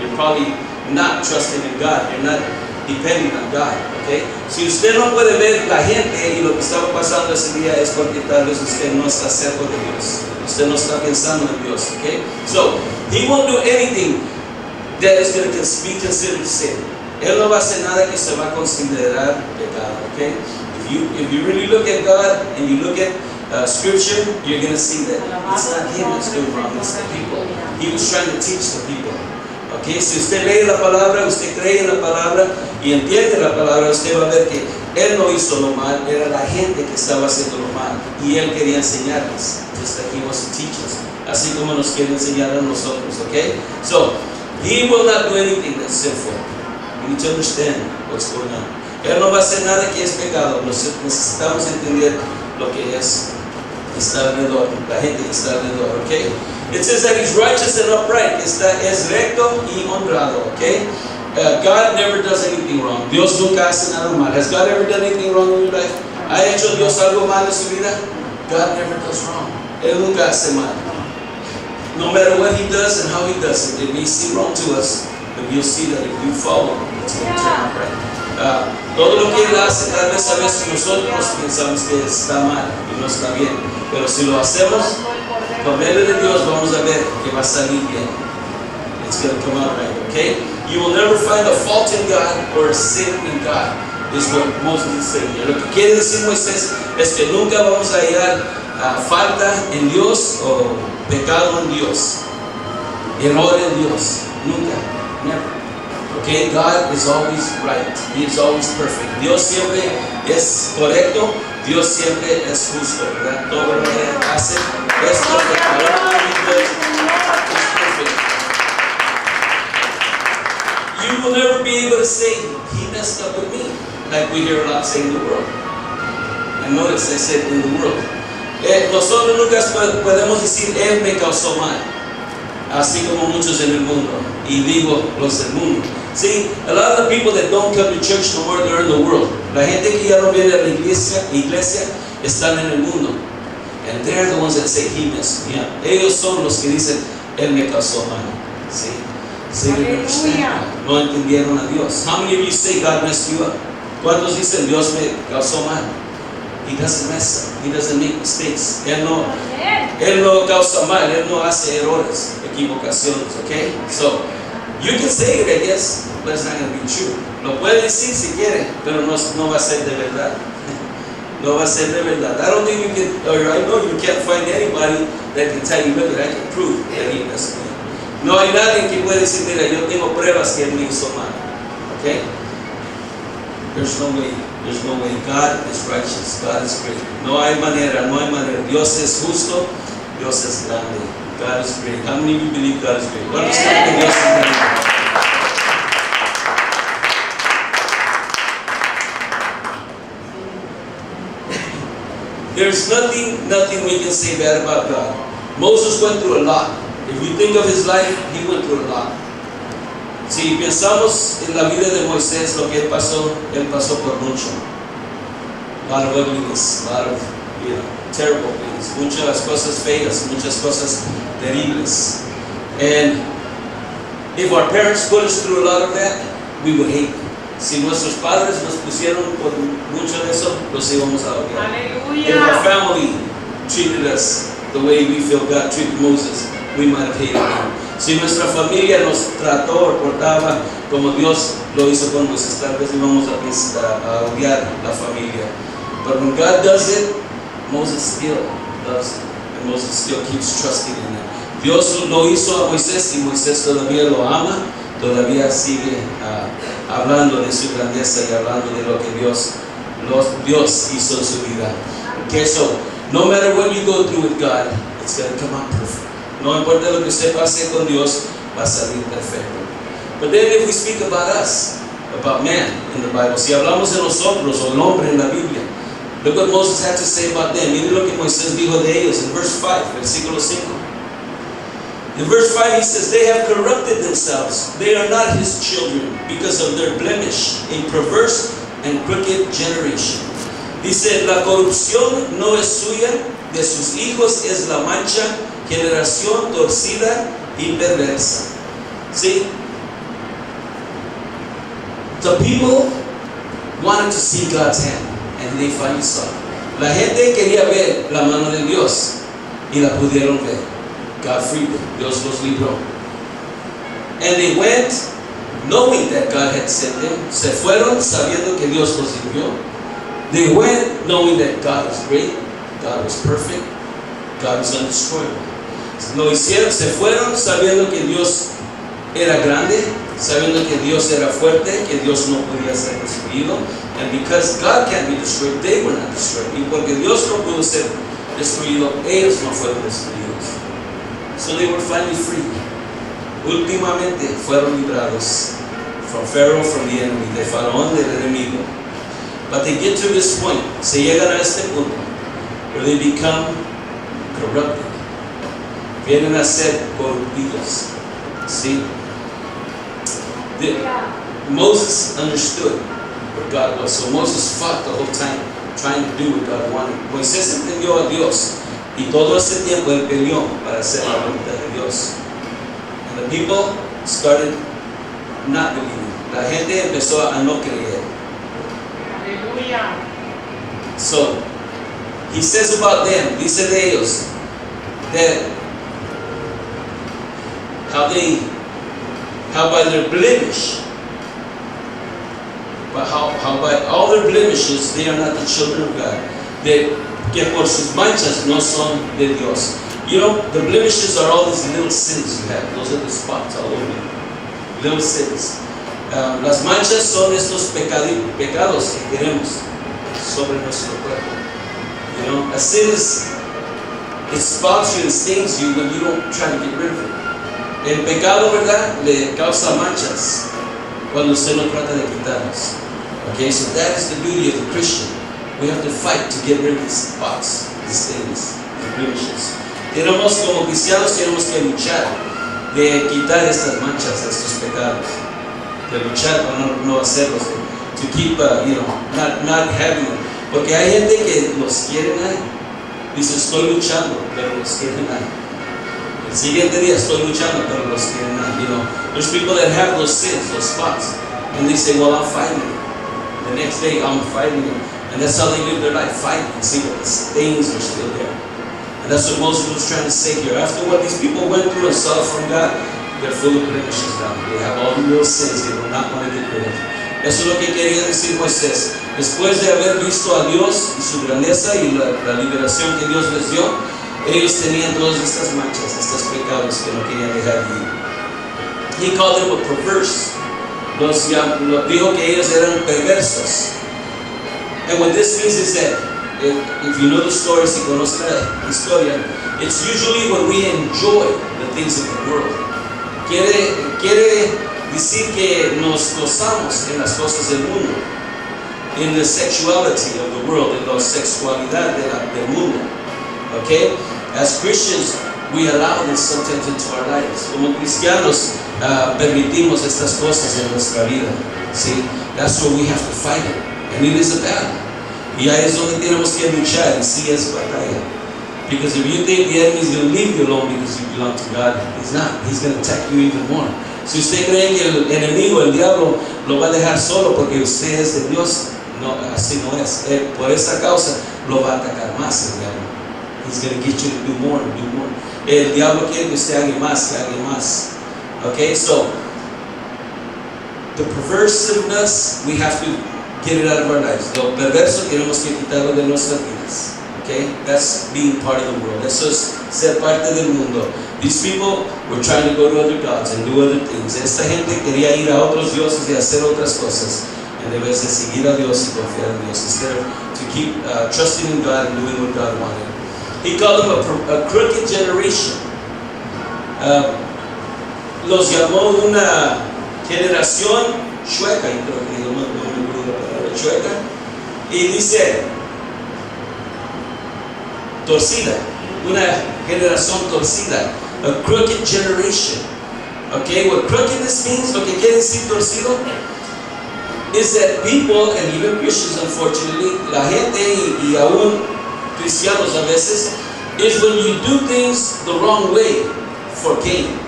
You're probably not trusting in God. You're not depending on God. Okay? Si usted no puede ver la gente y lo que estaba pasando ese día es porque tal vez usted no está cerca de Dios. Usted no está pensando en Dios. Okay? So, He won't do anything that is going to be considered sin. Él no va a hacer nada que se va a considerar pecado. Okay? If you really look at God and you look at Scripture, you're going to see that it's not Him that's doing wrong, it's the people. He was trying to teach the people. Okay? Si usted lee la palabra, usted cree en la palabra y entiende la palabra, usted va a ver que Él no hizo lo mal, era la gente que estaba haciendo lo mal y Él quería enseñarles, just like He wants to teach us, así como nos quiere enseñar a nosotros. Okay? So, He will not do anything that's sinful. You need to understand what's going on. Él no va a hacer nada que es pecado. Necesitamos entender lo que es está alrededor, la gente que está alrededor. Okay? It says that He's righteous and upright. Es recto y honrado. Okay? God never does anything wrong. Dios nunca hace nada mal. Has God ever done anything wrong in your life? ¿Ha hecho Dios algo mal en su vida? God never does wrong. Él nunca hace mal. No matter what He does and how He does it, it may seem wrong to us, but you'll see that if you follow, it's going to turn out right. Todo lo que Él hace, tal vez a veces nosotros pensamos que está mal y no está bien, pero si lo hacemos por medio de Dios, vamos a ver que va a salir bien. It's going to come out right, okay? You will never find a fault in God or a sin in God, is what Moses is saying here. Lo que quiere decir Moisés es que nunca vamos a hallar falta en Dios o pecado en Dios, error en Dios, nunca, never. Okay, God is always right. He is always perfect. Dios siempre es correcto. Dios siempre es justo, ¿verdad? Todo lo que hace es perfecto. You will never be able to say, He messed up with me, like we hear a lot say in the world. And notice I said in the world. Nosotros nunca podemos decir, Él me causó mal, así como muchos en el mundo. Y digo, los del mundo. See, a lot of the people that don't come to church no more, they're in the world. La gente que ya no viene a la iglesia están en el mundo. And they're the ones that say, He messed me up. Ellos son los que dicen, Él me causó mal. See? See, no entendieron a Dios. How many of you say God messed you up? ¿Cuántos dicen Dios me causó mal? He doesn't mess up. He doesn't make mistakes. Él no causa mal. Él no hace errores, equivocaciones. Okay? So, you can say it, I guess, but it's not going to be true. Lo puede decir si quiere, pero no va a ser de verdad. No va a ser de verdad. I don't think you can, or I know you can't find anybody that can tell you, look, I can prove that He messed me up. No hay nadie que puede decir, mira, yo tengo pruebas que Él me hizo mal. Okay? There's no way. There's no way. God is righteous. God is great. No hay manera. Dios es justo. Dios es grande. God is great. How many of you believe God is great? ¿Cuántos creen que Dios es grande? There's nothing we can say bad about God. Moses went through a lot. If you think of his life, he went through a lot. Si pensamos en la vida de Moisés, lo que él pasó por mucho. A lot of ugliness, a lot of terrible things, muchas cosas feas, muchas cosas terribles. And if our parents put us through a lot of that, we would hate them. Si nuestros padres nos pusieron por mucho de eso, los íbamos a odiar. If our family treated us the way we feel God treated Moses, we might have hated him. Si nuestra familia nos trató o portaba como Dios lo hizo con Moisés, tal vez íbamos a odiar la familia. But when God does it, Moses still loves it, and Moses still keeps trusting in it. Dios lo hizo a Moisés y Moisés todavía lo ama, todavía sigue hablando de su grandeza y hablando de lo que Dios hizo en su vida. Okay, so no matter what you go through with God, it's going to come out perfect. No importa lo que usted pase con Dios, va a salir perfecto. But then if we speak about us, about man in the Bible, si hablamos de nosotros o el hombre en la Biblia, look what Moses had to say about them. Mire lo que Moisés dijo de ellos en verse 5, versículo 5. In verse 5 he says, they have corrupted themselves. They are not His children because of their blemish, a perverse and crooked generation. Dice, la corrupción no es suya, de sus hijos es la mancha, generación torcida y perversa. ¿Sí? The people wanted to see God's hand, and they finally saw it. La gente quería ver la mano de Dios y la pudieron ver. God freed them. Dios los libró. And they went knowing that God had sent them. Se fueron sabiendo que Dios los libró. They went knowing that God was great, God was perfect, God was undestroyable. Lo hicieron, se fueron sabiendo que Dios era grande, sabiendo que Dios era fuerte, que Dios no podía ser destruido. And because God can't be destroyed, they were not destroyed. Y porque Dios no pudo ser destruido, ellos no fueron destruidos. So they were finally free. Últimamente fueron librados from Pharaoh, from the enemy, de Faraón, del enemigo. But they get to this point, se llegan a este punto, where they become corrupted. Vienen a ser corruptidos. See? Moses understood what God was. So Moses fought the whole time, trying to do what God wanted. Moisés entendió a Dios, y todo ese tiempo él peleó para hacer la voluntad de Dios. And the people started not believing. La gente empezó a no creer. So, he says about them, dice de ellos, that how by their blemish, but how by all their blemishes they are not the children of God. Que por sus manchas no son de Dios. You know, the blemishes are all these little sins you have. Those are the spots all over you. Little sins. Las manchas son estos pecados que tenemos sobre nuestro cuerpo. You know, a sin it spots you and stings you when you don't try to get rid of it. El pecado, ¿verdad?, le causa manchas cuando usted no trata de quitarlos. Okay, so that is the duty of the Christian. We have to fight to get rid of these spots, these things, these blemishes. Tenemos, como cristianos, tenemos que luchar de quitar estas manchas, estos pecados, de luchar para no hacerlos, to keep, not having them. Porque hay gente que los quieren ahí. Dice, estoy luchando, pero los quieren ahí. El siguiente día estoy luchando, pero los quieren ahí. There's people that have those sins, those spots, and they say, well, I'm fighting it. The next day, I'm fighting it. And that's how they live their life, fighting. See, but the stains are still there. And that's what Moses was trying to say here. After what these people went through and saw from God, they're full of blemishes now. They have all the real sins they do not want to get rid of. Eso es lo que quería decir Moisés. Después de haber visto a Dios y su grandeza y la liberación que Dios les dio, ellos tenían todas estas manchas, estos pecados que no querían dejar de ir. He called them a perverse. Dijo que ellos eran perversos. And what this means is that, if you know the story, si conoce la historia, it's usually when we enjoy the things of the world. Quiere decir que nos gozamos en las cosas del mundo, in the sexuality of the world, en la sexualidad del mundo. Okay? As Christians, we allow this sometimes into our lives. Como cristianos, permitimos estas cosas en nuestra vida. See? That's where we have to fight it. And it is a battle. Y ahí es donde tenemos que luchar, y sí es batalla. Because if you think the enemy is going to leave you alone because you belong to God, he's not. He's going to attack you even more. Si usted cree que el enemigo, el diablo, lo va a dejar solo porque usted es de Dios, no, así no es. Por esa causa lo va a atacar más el diablo. He's going to get you to do more and do more. El diablo quiere que usted haga más, que haga más. Okay, so the perversiveness, we have to get it out of our lives. Lo perverso tenemos que quitarlo de nuestras vidas. Okay, that's being part of the world. Eso es ser parte del mundo. These people were trying to go to other gods and do other things. Esta gente quería ir a otros dioses y hacer otras cosas, en vez de seguir a Dios y confiar en Dios, instead of to keep trusting in God and doing what God wanted. He called them a crooked generation. Los llamó una generación chueca, y creo que no me acuerdo la palabra chueca, y dice torcida, una generación torcida, a crooked generation. Okay, what crookedness means, lo que quiere decir torcido, is that people, and even Christians unfortunately, la gente y aún cristianos a veces, is when you do things the wrong way for gain.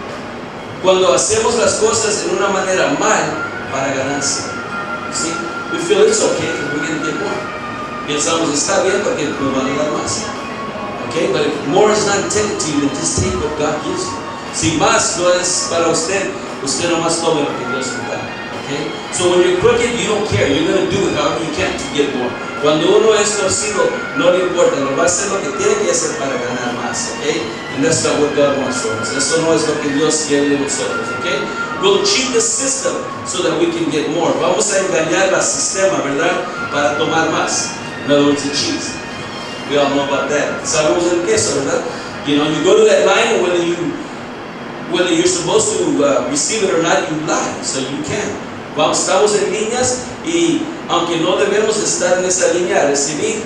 Cuando hacemos las cosas en una manera mal para ganancia. See, we feel it's okay because we're going to get more. Pensamos, está bien porque nos van a dar más. Okay, but if more is not intended to you, then just take what God gives you. Si más no es para usted, usted nomás tome lo que Dios le da. Okay? So when you're crooked, you don't care. You're going to do it however you can to get more. Cuando uno es torcido, no le importa. Lo va a hacer lo que tiene que hacer para ganar más. Okay? And that's not what God wants from us. Eso no es lo que Dios quiere de nosotros. Okay? We'll cheat the system so that we can get more. Vamos a engañar al sistema, ¿verdad? Para tomar más. In other words, a cheat. We all know about that. Sabemos el queso, ¿verdad? You know, you go to that line, and whether you're supposed to receive it or not, you lie, so you can. Estamos en líneas y aunque no debemos estar en esa línea a recibir,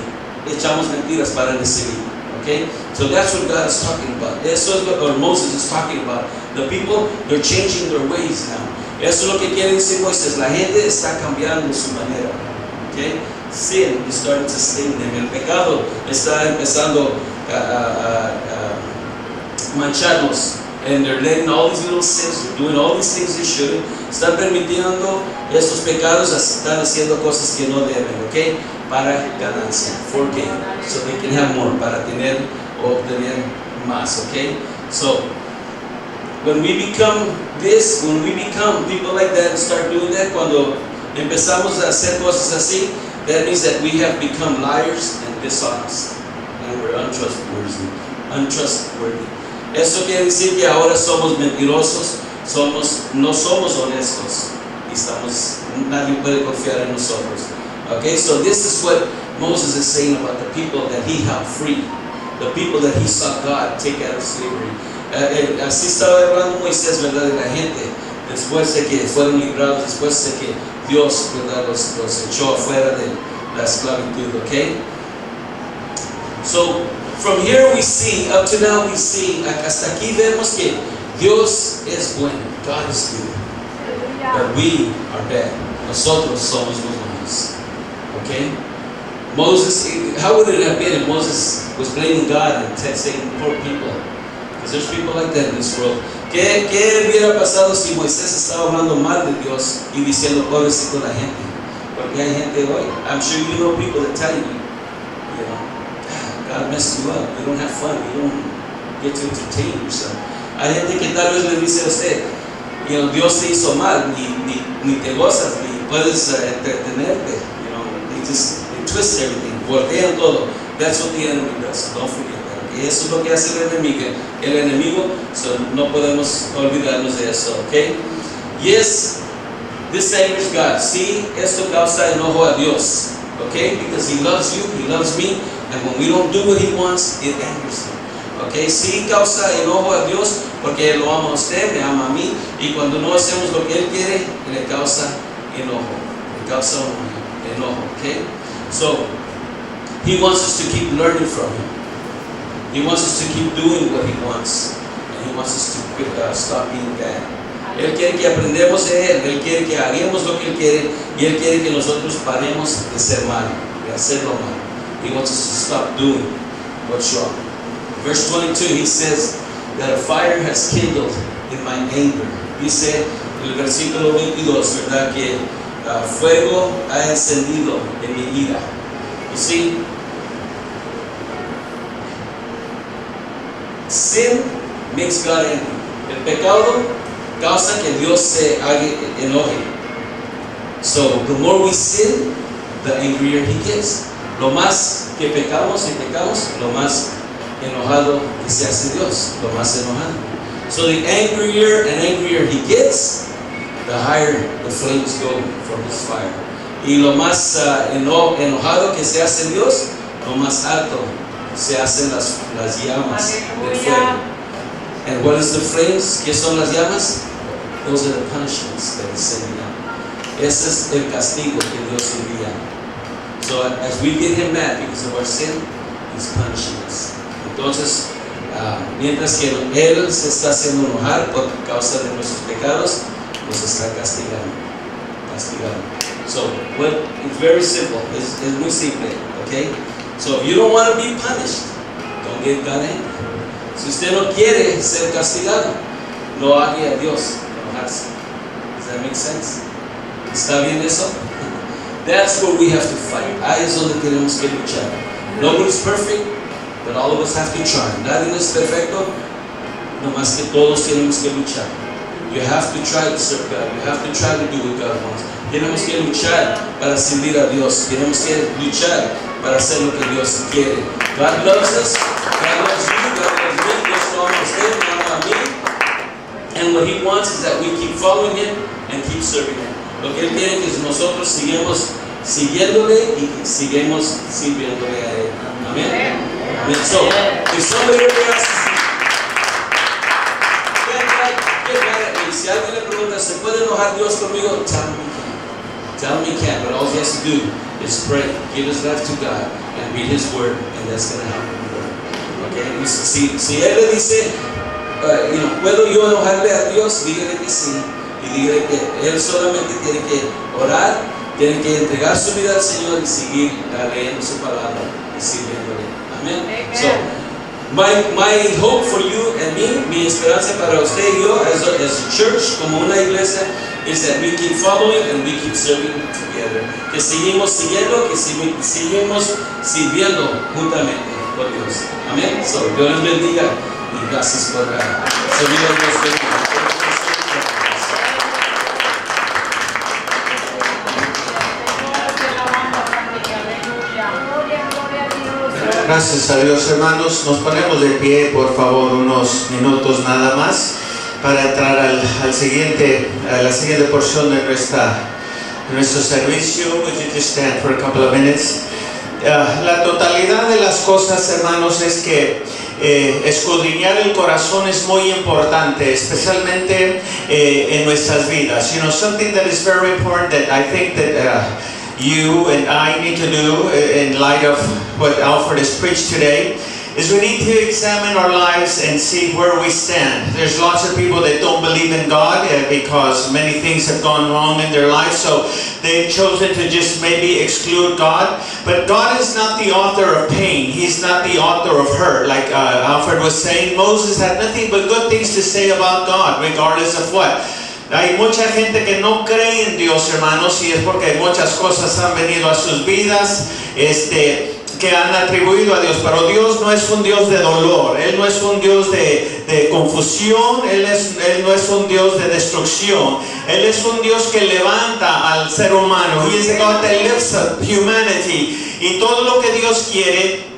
echamos mentiras para recibir. Okay? So that's what God is talking about. Eso es what Moses is talking about. The people, they're changing their ways now. Eso es lo que quiere decir Moisés. La gente está cambiando su manera. Okay? Sin is starting to sting them. El pecado está empezando a mancharnos. And they're letting all these little sins, they're doing all these things they shouldn't. Están permitiendo estos pecados, están haciendo cosas que no deben, ¿ok? Para ganancia, for gain, so they can have more, para tener o obtener más, ¿ok? So, when we become this, when we become people like that and start doing that, cuando empezamos a hacer cosas así, that means that we have become liars and dishonest. And we're untrustworthy. Eso quiere decir que ahora somos mentirosos, no somos honestos y nadie puede confiar en nosotros. Okay, so this is what Moses is saying about the people that he helped free, the people that he saw God take out of slavery. Así estaba hablando Moisés, ¿verdad? De la gente después de que fueron librados, después de que Dios, ¿verdad? los echó afuera de la esclavitud. Okay, so from here we see, up to now we see, hasta aquí vemos que Dios es bueno, God is good, but we are bad. Nosotros somos los malos. Okay? Moses, how would it have been if Moses was blaming God and saying poor people? Because there's people like that in this world. ¿Qué hubiera pasado si Moisés estaba hablando mal de Dios y diciendo pobrecito la gente? Porque hay gente hoy, I'm sure you know people that tell you, God messed you up, you don't have fun, you don't get to entertain yourself. Hay gente que tal vez le dice a usted, Dios te hizo mal, ni te gozas, ni puedes entretenerte. They twist everything, voltean todo. That's what the enemy does, don't forget that. Y eso es lo que hace el enemigo, so no podemos olvidarnos de eso, okay? Yes, this angers God. Sí, esto causa enojo a Dios, okay? Because He loves you, He loves me. And when we don't do what He wants, it angers Him. Okay, sí causa enojo a Dios porque Él lo ama a usted, me ama a mí, y cuando no hacemos lo que Él quiere, le causa enojo. Le causa enojo. Okay, so He wants us to keep learning from Him. He wants us to keep doing what He wants, and He wants us to stop being bad. Él quiere que aprendamos de Él. Él quiere que hagamos lo que Él quiere, y Él quiere que nosotros paremos de ser malo, de hacerlo malo. He wants us to stop doing what's wrong. Verse 22, he says that a fire has kindled in my anger. Dice el versículo 22, ¿verdad? Que fuego ha encendido en mi ira. You see, sin makes God angry. El pecado causa que Dios se enoje. So the more we sin, the angrier He gets. Lo más que pecamos, lo más enojado que se hace Dios, lo más enojado. So the angrier and angrier He gets, the higher the flames go from His fire. Y lo más enojado que se hace Dios, lo más alto se hacen las llamas del fuego. And what is the flames? ¿Qué son las llamas? Those are the punishments that He's sending out. Ese es el castigo que Dios envía. So as we get Him mad because of our sin, He's punishing us. Entonces, mientras que Él se está haciendo enojar por causa de nuestros pecados, nos está castigando. So, well, it's very simple. It's muy simple, okay? So if you don't want to be punished, don't get God angry. Si usted no quiere ser castigado, no haga a Dios enojarse. Does that make sense? ¿Está bien eso? That's where we have to fight. Ahí es donde tenemos que luchar. Nobody's perfect, but all of us have to try. Nadie es perfecto, nomás que todos tenemos que luchar. You have to try to serve God. You have to try to do what God wants. Tenemos que luchar para servir a Dios. Tenemos que luchar para hacer lo que Dios quiere. God loves us. God loves you. God loves me. Dios lo ama a usted, lo ama a mí. And what He wants is that we keep following Him and keep serving Him. Lo que Él quiere es que nosotros sigamos siguiéndole y sigamos sirviéndole a Él. Amen. Amen. So, if somebody ever asks me, si alguien le pregunta, ¿se puede enojar Dios conmigo? Tell me he can, but all he has to do is pray, give his life to God, and read His Word, and that's going to happen. Okay? Si él le dice, ¿puedo yo enojarle a Dios? Dígale que sí, y dígale que él solamente tiene que orar, tiene que entregar su vida al Señor y seguir leyendo su palabra y sirviéndole. Amén. So, my hope for you and me, mi esperanza para usted y yo as a church, como una iglesia, is that we keep following and we keep serving together. Que seguimos siguiendo, que seguimos sirviendo juntamente por Dios. Amén. So, Dios les bendiga y gracias por servir a Dios. Gracias a Dios, hermanos. Nos ponemos de pie, por favor, unos minutos nada más para entrar a la siguiente porción de nuestro servicio. Would you just stand for a couple of minutes? La totalidad de las cosas, hermanos, es que escudriñar el corazón es muy importante, especialmente en nuestras vidas. You know, something that is very important that I think that you and I need to do in light of what Alfred has preached today is we need to examine our lives and see where we stand. There's lots of people that don't believe in God because many things have gone wrong in their life, so they've chosen to just maybe exclude God. But God is not the author of pain. He's not the author of hurt. Like Alfred was saying, Moses had nothing but good things to say about God, regardless of what. Hay mucha gente que no cree en Dios, hermanos, y es porque muchas cosas han venido a sus vidas que han atribuido a Dios, pero Dios no es un Dios de dolor, Él no es un Dios de confusión, Él no es un Dios de destrucción, Él es un Dios que levanta al ser humano. He is a God that lifts up humanity, y todo lo que Dios quiere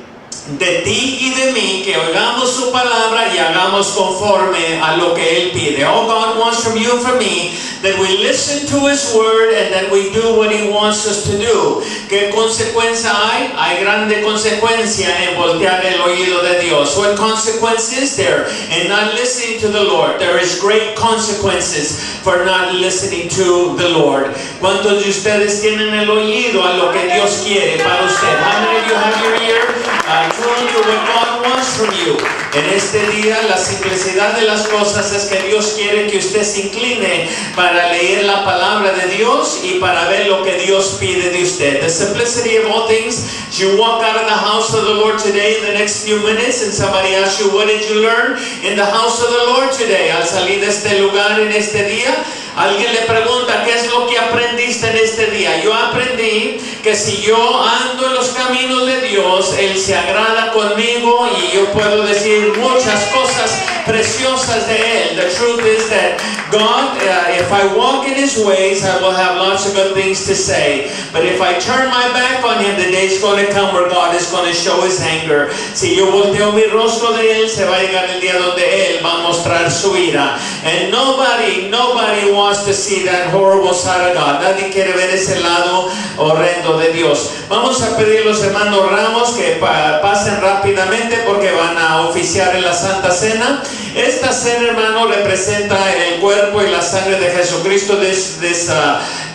de ti y de mí, que oigamos su palabra y hagamos conforme a lo que Él pide. All God wants from you and from me, that we listen to His Word and that we do what He wants us to do. ¿Qué consecuencia hay? Hay grande consecuencia en voltear el oído de Dios. What consequence is there in not listening to the Lord? There is great consequences for not listening to the Lord. ¿Cuántos de ustedes tienen el oído a lo que Dios quiere para usted? How many of you have your ear tuned to what God wants from you? En este día, la simplicidad de las cosas es que Dios quiere que usted se incline para leer la palabra de Dios y para ver lo que Dios pide de usted. The simplicity of all things, you walk out of the house of the Lord today in the next few minutes and somebody asks you, what did you learn in the house of the Lord today? Al salir de este lugar en este día, alguien le pregunta, ¿qué es lo que aprendiste en este día? Yo aprendí que si yo ando en los caminos de Dios, Él se agrada conmigo y yo puedo decir muchas cosas preciosas de Él. The truth is that God, if I walk in His ways, I will have lots of good things to say. But if I turn my back on Him, the day is going to come where God is going to show His anger. Si yo volteo mi rostro de Él, se va a llegar el día donde Él va a mostrar su ira. And nobody wants to see that horrible side of God. Nadie quiere ver ese lado horrendo de Dios. Vamos a pedir a los hermanos Ramos que pasen rápidamente porque van a oficiar en la Santa Cena. Esta cena, hermano, representa el cuerpo y la sangre de Jesucristo.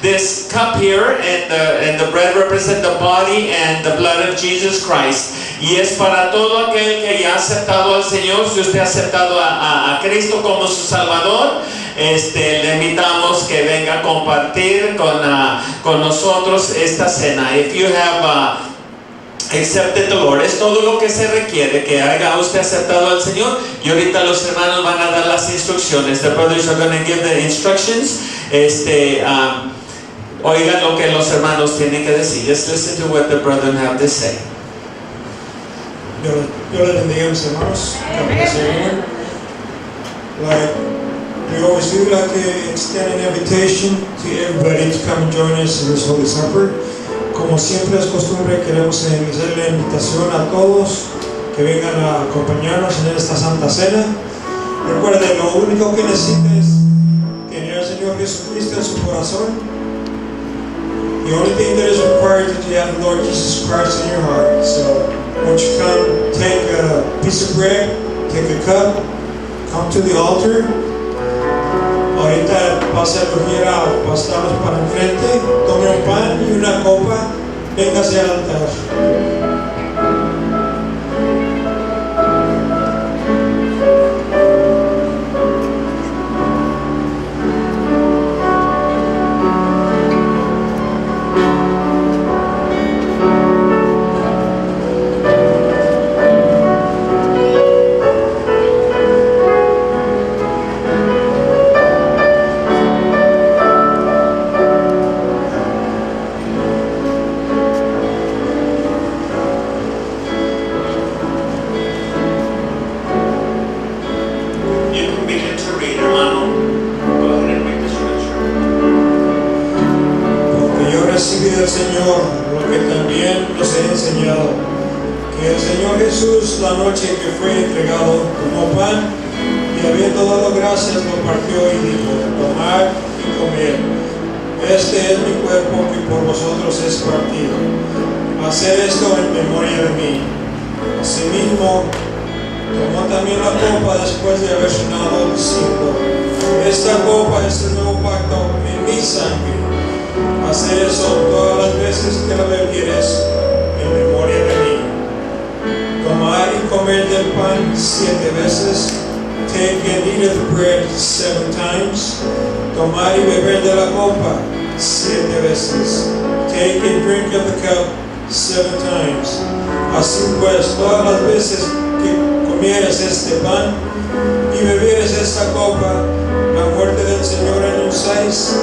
This cup here and the bread represent the body and the blood of Jesus Christ. Y es para todo aquel que ya ha aceptado al Señor. Si usted ha aceptado a Cristo como su Salvador, le invitamos que venga a compartir con nosotros esta cena. If you have accepted the Lord, es todo lo que se requiere, que haya usted aceptado al Señor. Y ahorita los hermanos van a dar las instrucciones. The brothers are going to give the instructions. Oigan lo que los hermanos tienen que decir. Just listen to what the brethren have to say. Dios les bendiga, mis hermanos. Like we always do, like to extend an invitation to everybody to come and join us in this Holy Supper. Como siempre es costumbre, queremos hacer la invitación a todos que vengan a acompañarnos en esta Santa Cena. Recuerden, lo único que necesitan es tener al Señor Jesucristo en su corazón. The only thing that is required is that you have the Lord Jesus Christ in your heart. So, won't you come, take a piece of bread, take a cup, come to the altar. Ahorita pasa a coger a pasarlos para enfrente, tome un pan y una copa, véngase al altar. Del Señor, lo que también nos he enseñado, que el Señor Jesús, la noche que fue entregado, tomó pan y habiendo dado gracias lo partió y dijo: tomad y comed, este es mi cuerpo que por vosotros es partido, haced esto en memoria de mí. Asimismo tomó también la copa después de haber cenado, diciendo: esta copa es el nuevo pacto en mi sangre. Hacer eso todas las veces que la bebieres en memoria de mí. Tomar y comer del pan 7 veces. Take and eat of the bread 7 times. Tomar y beber de la copa 7 veces. Take and drink of the cup 7 times. Así pues, todas las veces que comieres este pan y bebieres esta copa, la muerte del Señor anunciáis,